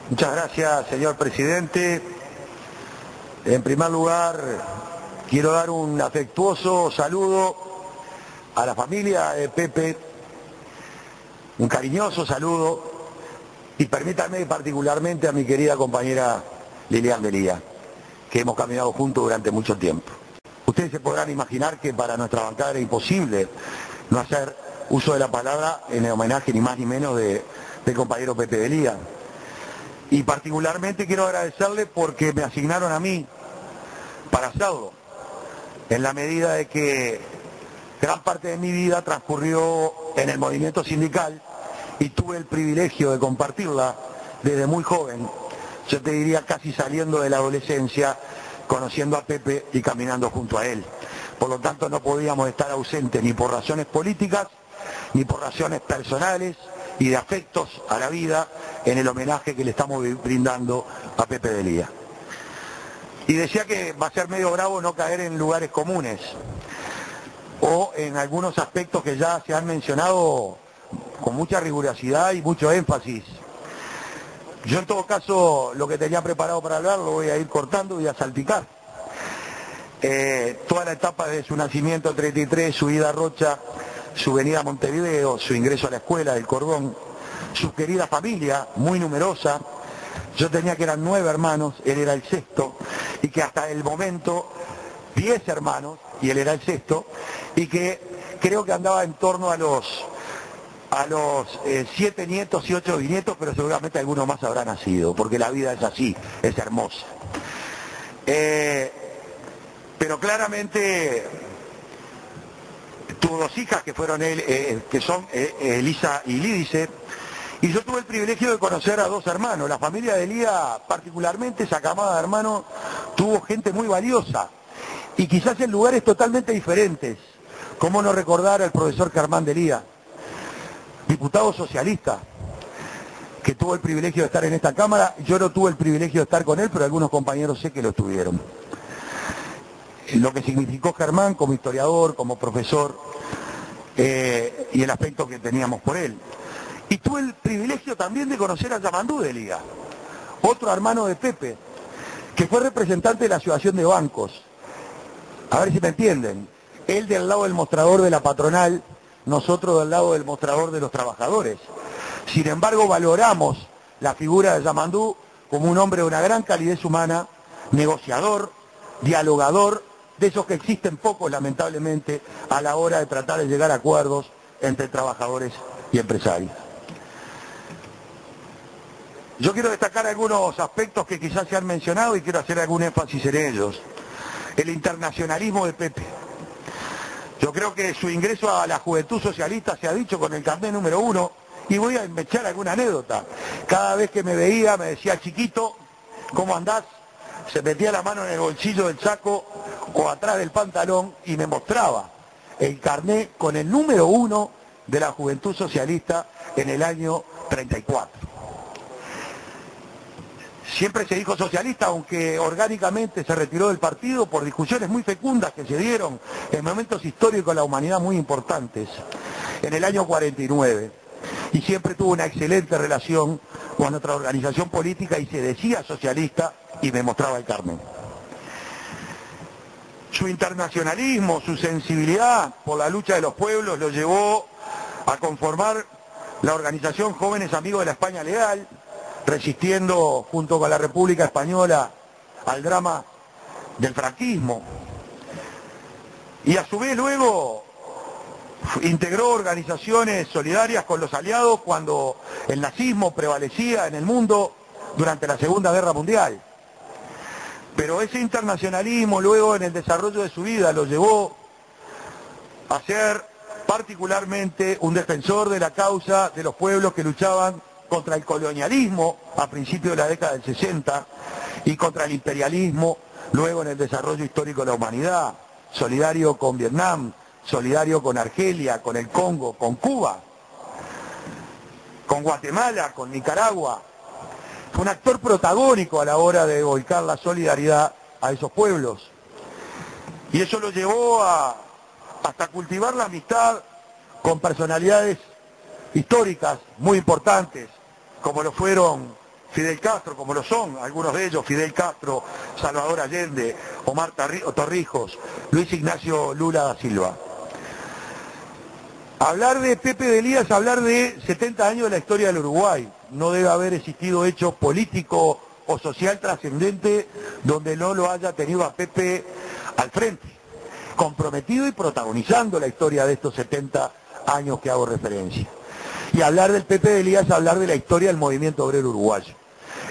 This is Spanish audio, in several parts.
Muchas gracias, señor presidente. En primer lugar, quiero dar un afectuoso saludo a la familia de Pepe, un cariñoso saludo, y permítanme particularmente a mi querida compañera Lilian Delía, que hemos caminado juntos durante mucho tiempo. Ustedes se podrán imaginar que para nuestra bancada era imposible no hacer uso de la palabra en el homenaje ni más ni menos del compañero Pepe Delía. Y particularmente quiero agradecerle porque me asignaron a mí para hacerlo, en la medida de que gran parte de mi vida transcurrió en el movimiento sindical y tuve el privilegio de compartirla desde muy joven, yo te diría casi saliendo de la adolescencia, conociendo a Pepe y caminando junto a él. Por lo tanto no podíamos estar ausentes ni por razones políticas, ni por razones personales y de afectos a la vida en el homenaje que le estamos brindando a Pepe Delía. Y decía que va a ser medio bravo no caer en lugares comunes o en algunos aspectos que ya se han mencionado con mucha rigurosidad y mucho énfasis. Yo en todo caso lo que tenía preparado para hablar lo voy a ir cortando y a salpicar. Toda la etapa de su nacimiento en 33, su ida a Rocha, su venida a Montevideo, su ingreso a la escuela del Cordón, su querida familia, muy numerosa. Yo tenía que eran 9 hermanos, él era el sexto, y que hasta el momento 10 hermanos, y él era el sexto, y que creo que andaba en torno a los 7 nietos y 8 bisnietos, pero seguramente alguno más habrá nacido, porque la vida es así, es hermosa. Pero claramente tuvo 2 hijas que fueron que son Elisa y Lídice, y yo tuve el privilegio de conocer a 2 hermanos. La familia de Elía, particularmente esa camada de hermanos, tuvo gente muy valiosa, y quizás en lugares totalmente diferentes. ¿Cómo no recordar al profesor Germán Delía, diputado socialista, que tuvo el privilegio de estar en esta Cámara? Yo no tuve el privilegio de estar con él, pero algunos compañeros sé que lo estuvieron. Lo que significó Germán como historiador, como profesor, y el aspecto que teníamos por él. Y tuve el privilegio también de conocer a Yamandú Delía, otro hermano de Pepe, que fue representante de la Asociación de Bancos. A ver si me entienden. Él del lado del mostrador de la patronal, nosotros del lado del mostrador de los trabajadores. Sin embargo, valoramos la figura de Yamandú como un hombre de una gran calidez humana, negociador, dialogador, de esos que existen pocos, lamentablemente, a la hora de tratar de llegar a acuerdos entre trabajadores y empresarios. Yo quiero destacar algunos aspectos que quizás se han mencionado y quiero hacer algún énfasis en ellos. El internacionalismo de Pepe. Yo creo que su ingreso a la Juventud Socialista se ha dicho con el carnet número 1, y voy a echar alguna anécdota. Cada vez que me veía me decía: chiquito, ¿cómo andás? Se metía la mano en el bolsillo del saco o atrás del pantalón y me mostraba el carnet con el número 1 de la Juventud Socialista en el año 34. Siempre se dijo socialista, aunque orgánicamente se retiró del partido por discusiones muy fecundas que se dieron en momentos históricos de la humanidad muy importantes, en el año 49. Y siempre tuvo una excelente relación con nuestra organización política y se decía socialista y me mostraba el carnet. Su internacionalismo, su sensibilidad por la lucha de los pueblos lo llevó a conformar la organización Jóvenes Amigos de la España Leal, resistiendo junto con la República Española al drama del franquismo. Y a su vez luego integró organizaciones solidarias con los aliados cuando el nazismo prevalecía en el mundo durante la Segunda Guerra Mundial. Pero ese internacionalismo luego en el desarrollo de su vida lo llevó a ser particularmente un defensor de la causa de los pueblos que luchaban contra el colonialismo a principios de la década del 60 y contra el imperialismo luego en el desarrollo histórico de la humanidad, solidario con Vietnam, solidario con Argelia, con el Congo, con Cuba, con Guatemala, con Nicaragua. Fue un actor protagónico a la hora de volcar la solidaridad a esos pueblos. Y eso lo llevó hasta cultivar la amistad con personalidades históricas muy importantes, como lo fueron Fidel Castro, como lo son algunos de ellos, Fidel Castro, Salvador Allende, Omar Torrijos, Luis Ignacio Lula da Silva. Hablar de Pepe de Elías, hablar de 70 años de la historia del Uruguay. No debe haber existido hecho político o social trascendente donde no lo haya tenido a Pepe al frente, comprometido y protagonizando la historia de estos 70 años que hago referencia. Y hablar del Pepe de Elías, hablar de la historia del movimiento obrero uruguayo.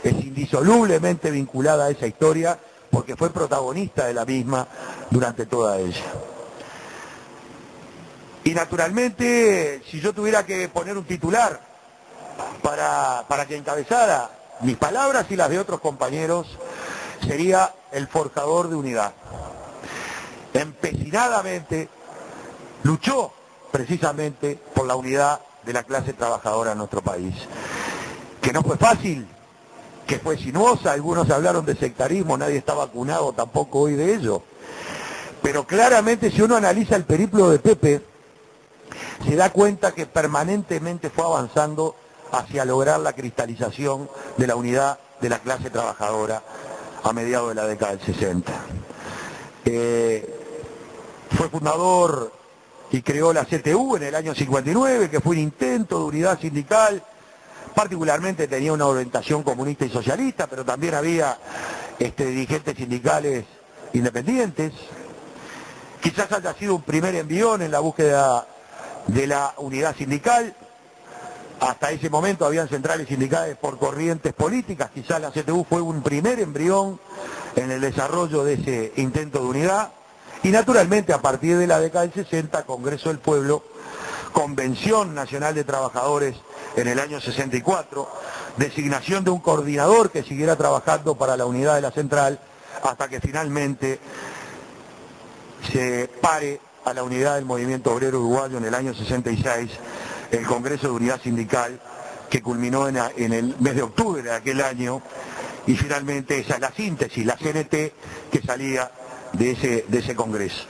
Es indisolublemente vinculada a esa historia porque fue protagonista de la misma durante toda ella. Y naturalmente, si yo tuviera que poner un titular para que encabezara mis palabras y las de otros compañeros, sería el forjador de unidad. Empecinadamente luchó precisamente por la unidad de la clase trabajadora en nuestro país. Que no fue fácil, que fue sinuosa, algunos hablaron de sectarismo, nadie está vacunado tampoco hoy de ello. Pero claramente si uno analiza el periplo de Pepe, se da cuenta que permanentemente fue avanzando hacia lograr la cristalización de la unidad de la clase trabajadora a mediados de la década del 60. Fue fundador y creó la CTU en el año 59, que fue un intento de unidad sindical, particularmente tenía una orientación comunista y socialista, pero también había dirigentes sindicales independientes. Quizás haya sido un primer envión en la búsqueda de la unidad sindical. Hasta ese momento habían centrales sindicales por corrientes políticas, quizás la CTU fue un primer embrión en el desarrollo de ese intento de unidad, y naturalmente a partir de la década del 60, Congreso del Pueblo, Convención Nacional de Trabajadores en el año 64, designación de un coordinador que siguiera trabajando para la unidad de la central, hasta que finalmente se pare a la unidad del movimiento obrero uruguayo en el año 66, el Congreso de Unidad Sindical, que culminó en el mes de octubre de aquel año, y finalmente esa es la síntesis, la CNT, que salía de ese Congreso.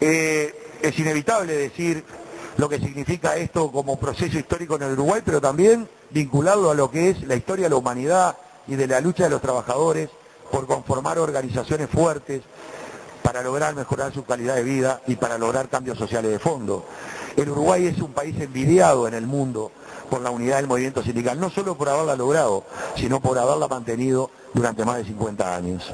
Es inevitable decir lo que significa esto como proceso histórico en el Uruguay, pero también vinculado a lo que es la historia de la humanidad y de la lucha de los trabajadores por conformar organizaciones fuertes para lograr mejorar su calidad de vida y para lograr cambios sociales de fondo. El Uruguay es un país envidiado en el mundo por la unidad del movimiento sindical, no solo por haberla logrado, sino por haberla mantenido durante más de 50 años.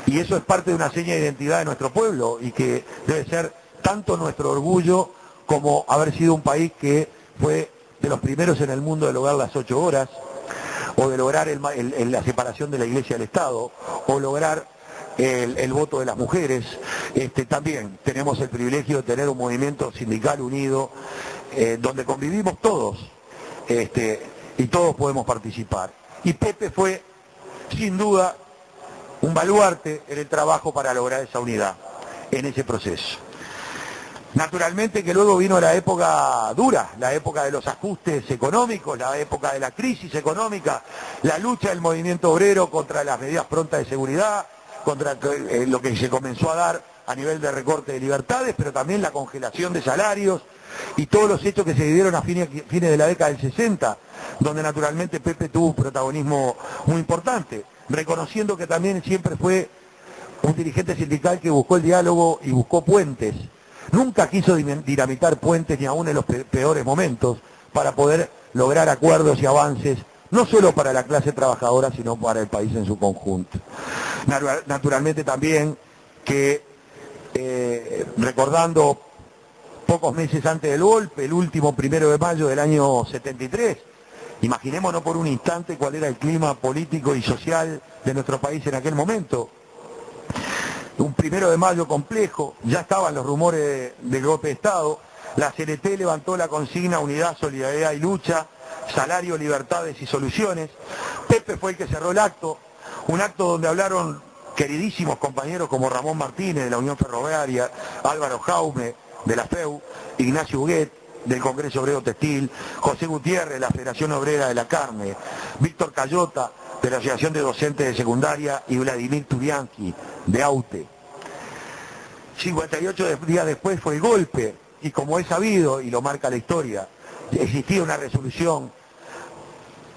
Y eso es parte de una seña de identidad de nuestro pueblo y que debe ser tanto nuestro orgullo como haber sido un país que fue de los primeros en el mundo de lograr las 8 horas, o de lograr la separación de la Iglesia del Estado, o lograr el voto de las mujeres. También tenemos el privilegio de tener un movimiento sindical unido, donde convivimos todos, y todos podemos participar. Y Pepe fue, sin duda, un baluarte en el trabajo para lograr esa unidad, en ese proceso. Naturalmente que luego vino la época dura, la época de los ajustes económicos, la época de la crisis económica, la lucha del movimiento obrero contra las medidas prontas de seguridad, contra lo que se comenzó a dar a nivel de recorte de libertades, pero también la congelación de salarios y todos los hechos que se dieron a fines de la década del 60, donde naturalmente Pepe tuvo un protagonismo muy importante, reconociendo que también siempre fue un dirigente sindical que buscó el diálogo y buscó puentes. Nunca quiso dinamitar puentes ni aún en los peores momentos para poder lograr acuerdos y avances, no solo para la clase trabajadora, sino para el país en su conjunto. Naturalmente también que, recordando pocos meses antes del golpe, el último 1 de mayo del año 73, imaginémonos por un instante cuál era el clima político y social de nuestro país en aquel momento. Un 1 de mayo complejo, ya estaban los rumores del golpe de Estado, la CNT levantó la consigna unidad, solidaridad y lucha, salario, libertades y soluciones. Pepe fue el que cerró el acto, un acto donde hablaron queridísimos compañeros como Ramón Martínez de la Unión Ferroviaria, Álvaro Jaume de la FEU, Ignacio Huguet del Congreso Obrero Textil, José Gutiérrez de la Federación Obrera de la Carne, Víctor Cayota de la Asociación de Docentes de Secundaria y Vladimir Turianqui de AUTE. 58 días después fue el golpe, y como es sabido, y lo marca la historia, existía una resolución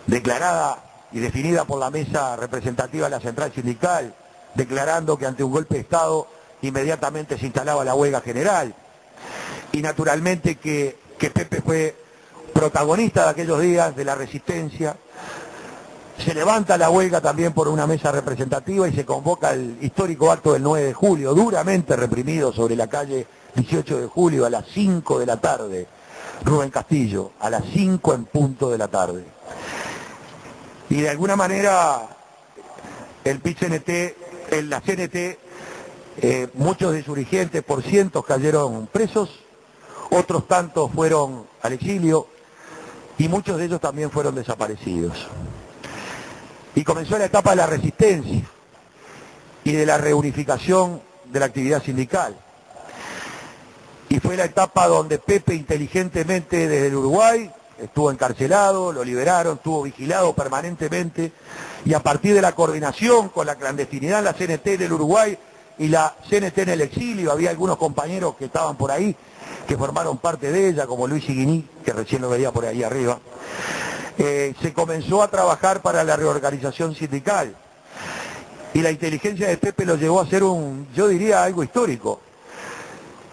declarada y definida por la mesa representativa de la central sindical, declarando que ante un golpe de Estado inmediatamente se instalaba la huelga general. Y naturalmente que Pepe fue protagonista de aquellos días de la resistencia. Se levanta la huelga también por una mesa representativa y se convoca el histórico acto del 9 de julio, duramente reprimido sobre la calle 18 de julio a las 5 de la tarde. Rubén Castillo, a las 5 en punto de la tarde. Y de alguna manera el PIT-CNT, la CNT, muchos de sus dirigentes, por cientos, cayeron presos, otros tantos fueron al exilio y muchos de ellos también fueron desaparecidos. Y comenzó la etapa de la resistencia y de la reunificación de la actividad sindical. Y fue la etapa donde Pepe inteligentemente desde el Uruguay estuvo encarcelado, lo liberaron, estuvo vigilado permanentemente, y a partir de la coordinación con la clandestinidad, la CNT del Uruguay y la CNT en el exilio, había algunos compañeros que estaban por ahí, que formaron parte de ella, como Luis Iguiní, que recién lo veía por ahí arriba. Se comenzó a trabajar para la reorganización sindical, y la inteligencia de Pepe lo llevó a hacer yo diría, algo histórico.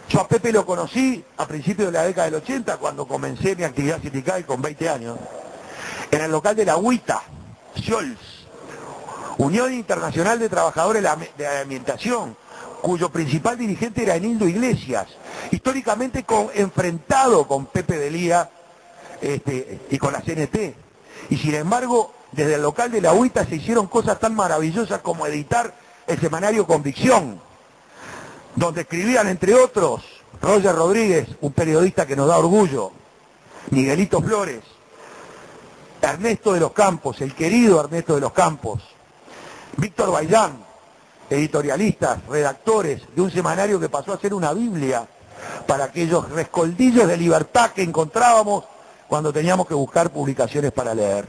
Yo a Pepe lo conocí a principios de la década del 80, cuando comencé mi actividad sindical con 20 años, en el local de la UITA, Scholz, Unión Internacional de Trabajadores de la Alimentación, cuyo principal dirigente era Enildo Iglesias, históricamente enfrentado con Pepe Delía y con la CNT. Y sin embargo, desde el local de la UITA se hicieron cosas tan maravillosas como editar el semanario Convicción, donde escribían, entre otros, Roger Rodríguez, un periodista que nos da orgullo, Miguelito Flores, Ernesto de los Campos, el querido Ernesto de los Campos, Víctor Baillán, editorialistas, redactores de un semanario que pasó a ser una Biblia para aquellos rescoldillos de libertad que encontrábamos cuando teníamos que buscar publicaciones para leer.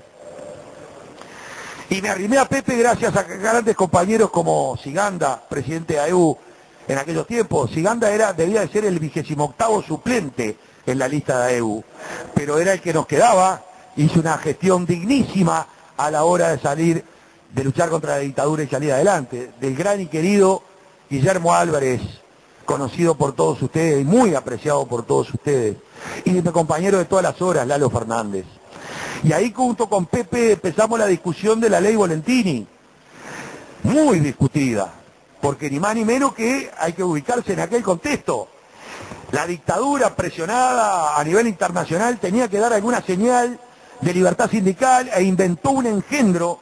Y me arrimé a Pepe gracias a grandes compañeros como Siganda, presidente de AEU en aquellos tiempos. Siganda debía de ser el 28º suplente en la lista de AEU, pero era el que nos quedaba, hizo una gestión dignísima a la hora de salir, de luchar contra la dictadura y salir adelante. Del gran y querido Guillermo Álvarez, conocido por todos ustedes y muy apreciado por todos ustedes, y mi compañero de todas las horas, Lalo Fernández. Y ahí junto con Pepe empezamos la discusión de la ley Volentini, muy discutida, porque ni más ni menos que hay que ubicarse en aquel contexto. La dictadura presionada a nivel internacional tenía que dar alguna señal de libertad sindical e inventó un engendro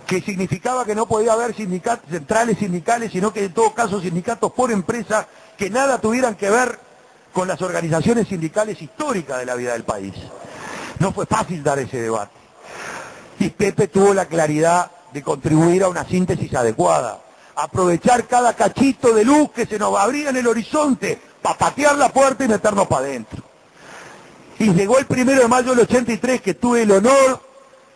que significaba que no podía haber centrales sindicales, sino que en todo caso sindicatos por empresa que nada tuvieran que ver con las organizaciones sindicales históricas de la vida del país. No fue fácil dar ese debate. Y Pepe tuvo la claridad de contribuir a una síntesis adecuada, aprovechar cada cachito de luz que se nos abría en el horizonte para patear la puerta y meternos para adentro. Y llegó el 1 de mayo del 83, que tuve el honor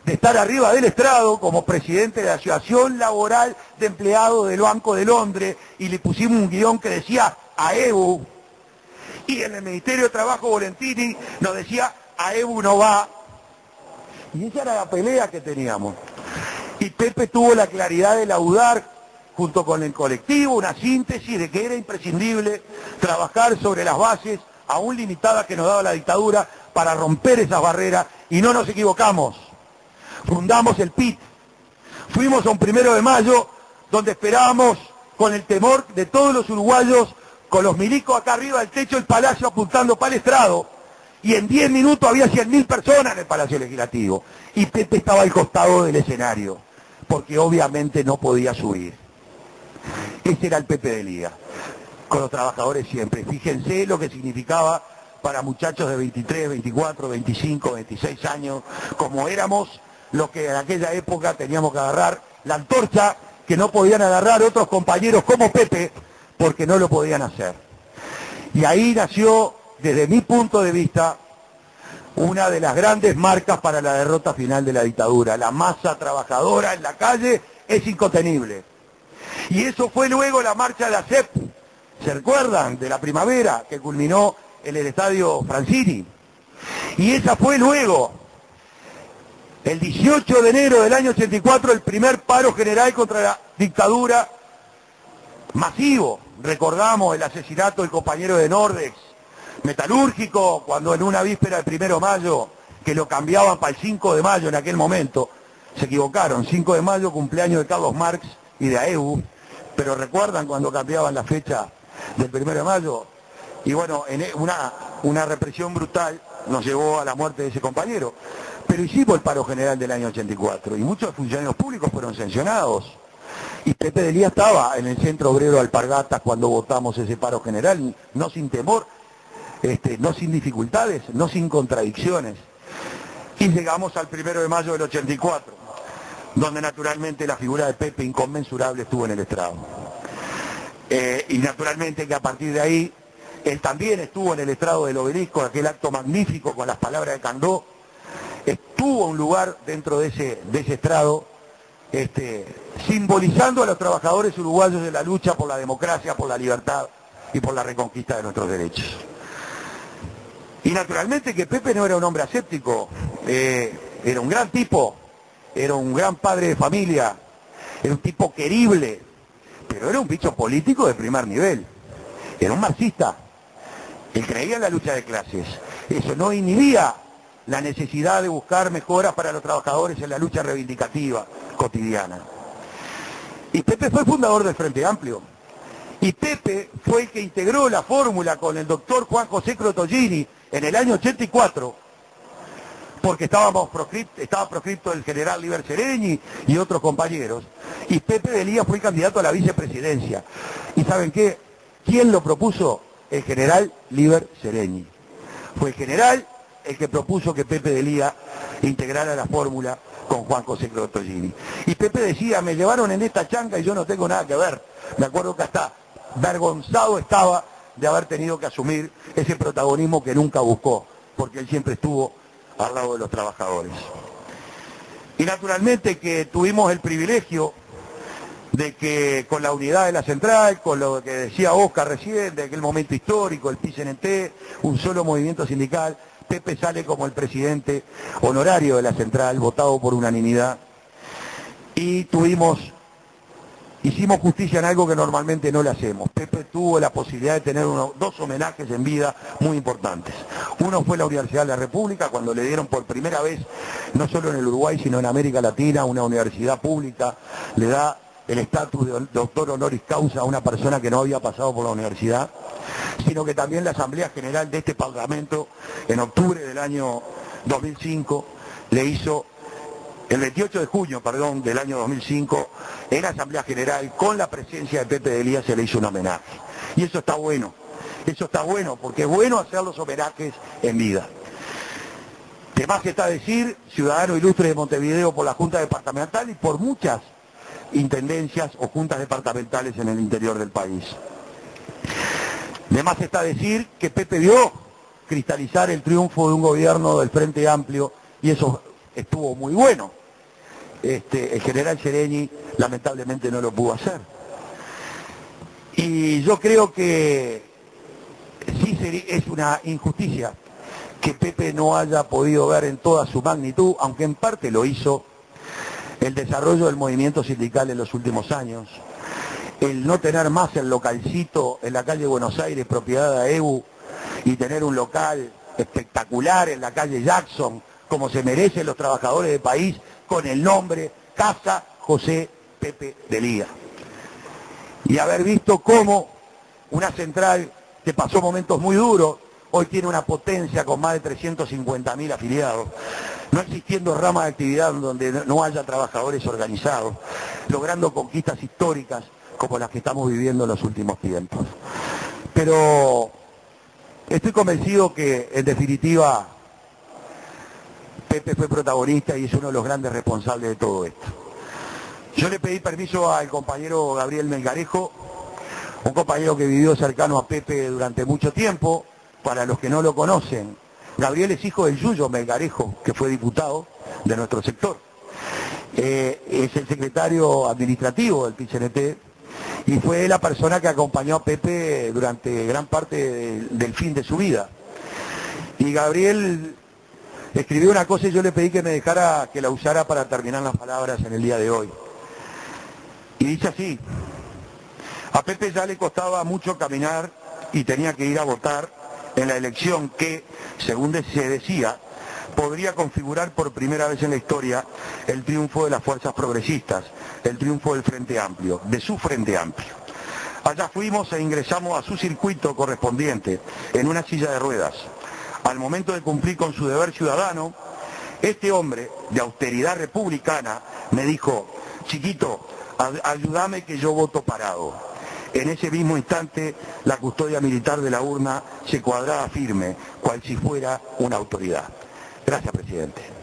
de estar arriba del estrado como presidente de la Asociación Laboral de Empleados del Banco de Londres, y le pusimos un guión que decía AEBU, y en el Ministerio de Trabajo Volentini nos decía AEBU no va, y esa era la pelea que teníamos. Y Pepe tuvo la claridad de laudar, junto con el colectivo, una síntesis de que era imprescindible trabajar sobre las bases aún limitadas que nos daba la dictadura para romper esas barreras, y no nos equivocamos. Fundamos el PIT, fuimos a un 1 de mayo donde esperábamos con el temor de todos los uruguayos, con los milicos acá arriba del techo del Palacio apuntando para el estrado, y en 10 minutos había 100.000 personas en el Palacio Legislativo, y Pepe estaba al costado del escenario, porque obviamente no podía subir. Ese era el Pepe Delía, con los trabajadores siempre. Fíjense lo que significaba para muchachos de 23, 24, 25, 26 años, como éramos, los que en aquella época teníamos que agarrar la antorcha que no podían agarrar otros compañeros como Pepe, porque no lo podían hacer. Y ahí nació, desde mi punto de vista, una de las grandes marcas para la derrota final de la dictadura. La masa trabajadora en la calle es incontenible. Y eso fue luego la marcha de la ACEP, ¿se recuerdan? De la primavera, que culminó en el Estadio Francini. Y esa fue luego El 18 de enero del año 84, el primer paro general contra la dictadura masivo. Recordamos el asesinato del compañero de Nordex, metalúrgico, cuando en una víspera del 1 de mayo, que lo cambiaban para el 5 de mayo en aquel momento, se equivocaron, 5 de mayo, cumpleaños de Carlos Marx y de AEU, pero recuerdan cuando cambiaban la fecha del 1 de mayo, y bueno, una represión brutal nos llevó a la muerte de ese compañero. Pero hicimos el paro general del año 84 y muchos funcionarios públicos fueron sancionados. Y Pepe Delía estaba en el Centro Obrero de Alpargatas cuando votamos ese paro general, no sin temor, no sin dificultades, no sin contradicciones. Y llegamos al 1 de mayo del 84, donde naturalmente la figura de Pepe inconmensurable estuvo en el estrado. Y naturalmente que a partir de ahí, él también estuvo en el estrado del Obelisco, aquel acto magnífico con las palabras de Candó, tuvo un lugar dentro de ese estrado, simbolizando a los trabajadores uruguayos de la lucha por la democracia, por la libertad y por la reconquista de nuestros derechos. Y naturalmente que Pepe no era un hombre aséptico, era un gran tipo, era un gran padre de familia, era un tipo querible, pero era un bicho político de primer nivel, era un marxista, él creía en la lucha de clases, eso no inhibía la necesidad de buscar mejoras para los trabajadores en la lucha reivindicativa cotidiana. Y Pepe fue fundador del Frente Amplio. Y Pepe fue el que integró la fórmula con el doctor Juan José Crotogini en el año 84, porque estaba proscripto el general Liber Seregni y otros compañeros. Y Pepe Delía fue el candidato a la vicepresidencia. ¿Y saben qué? ¿Quién lo propuso? El general Liber Seregni. Fue el general el que propuso que Pepe Delía integrara la fórmula con Juan José Crotogini. Y Pepe decía, me llevaron en esta changa y yo no tengo nada que ver. Me acuerdo que hasta avergonzado estaba de haber tenido que asumir ese protagonismo que nunca buscó, porque él siempre estuvo al lado de los trabajadores. Y naturalmente que tuvimos el privilegio de que con la unidad de la central, con lo que decía Oscar recién, de aquel momento histórico, el PICNT, un solo movimiento sindical, Pepe sale como el presidente honorario de la central, votado por unanimidad, y hicimos justicia en algo que normalmente no le hacemos. Pepe tuvo la posibilidad de tener dos homenajes en vida muy importantes. Uno fue la Universidad de la República, cuando le dieron por primera vez, no solo en el Uruguay, sino en América Latina, una universidad pública, le da el estatus de doctor honoris causa a una persona que no había pasado por la universidad, sino que también la Asamblea General de este Parlamento, en octubre del año 2005, le hizo, el 28 de junio, perdón, del año 2005, en la Asamblea General, con la presencia de Pepe Delía, se le hizo un homenaje. Y eso está bueno porque es bueno hacer los homenajes en vida. De más que está decir, ciudadano ilustre de Montevideo por la Junta Departamental y por muchas intendencias o juntas departamentales en el interior del país. De más está decir que Pepe vio cristalizar el triunfo de un gobierno del Frente Amplio y eso estuvo muy bueno. El general Seregni lamentablemente no lo pudo hacer. Y yo creo que sí es una injusticia que Pepe no haya podido ver en toda su magnitud, aunque en parte lo hizo, el desarrollo del movimiento sindical en los últimos años, el no tener más el localcito en la calle Buenos Aires, propiedad de AEU, y tener un local espectacular en la calle Jackson, como se merecen los trabajadores del país, con el nombre Casa José Pepe Delía. Y haber visto cómo una central que pasó momentos muy duros, hoy tiene una potencia con más de 350.000 afiliados, no existiendo rama de actividad donde no haya trabajadores organizados, logrando conquistas históricas como las que estamos viviendo en los últimos tiempos. Pero estoy convencido que, en definitiva, Pepe fue protagonista y es uno de los grandes responsables de todo esto. Yo le pedí permiso al compañero Gabriel Melgarejo, un compañero que vivió cercano a Pepe durante mucho tiempo. Para los que no lo conocen, Gabriel es hijo del Yuyo Melgarejo, que fue diputado de nuestro sector. Es el secretario administrativo del PICNT y fue la persona que acompañó a Pepe durante gran parte del fin de su vida. Y Gabriel escribió una cosa y yo le pedí que me dejara que la usara para terminar las palabras en el día de hoy. Y dice así: a Pepe ya le costaba mucho caminar y tenía que ir a votar en la elección que, según se decía, podría configurar por primera vez en la historia el triunfo de las fuerzas progresistas, el triunfo del Frente Amplio, de su Frente Amplio. Allá fuimos e ingresamos a su circuito correspondiente, en una silla de ruedas. Al momento de cumplir con su deber ciudadano, este hombre de austeridad republicana me dijo: chiquito, ayúdame que yo voto parado. En ese mismo instante, la custodia militar de la urna se cuadraba firme, cual si fuera una autoridad. Gracias, presidente.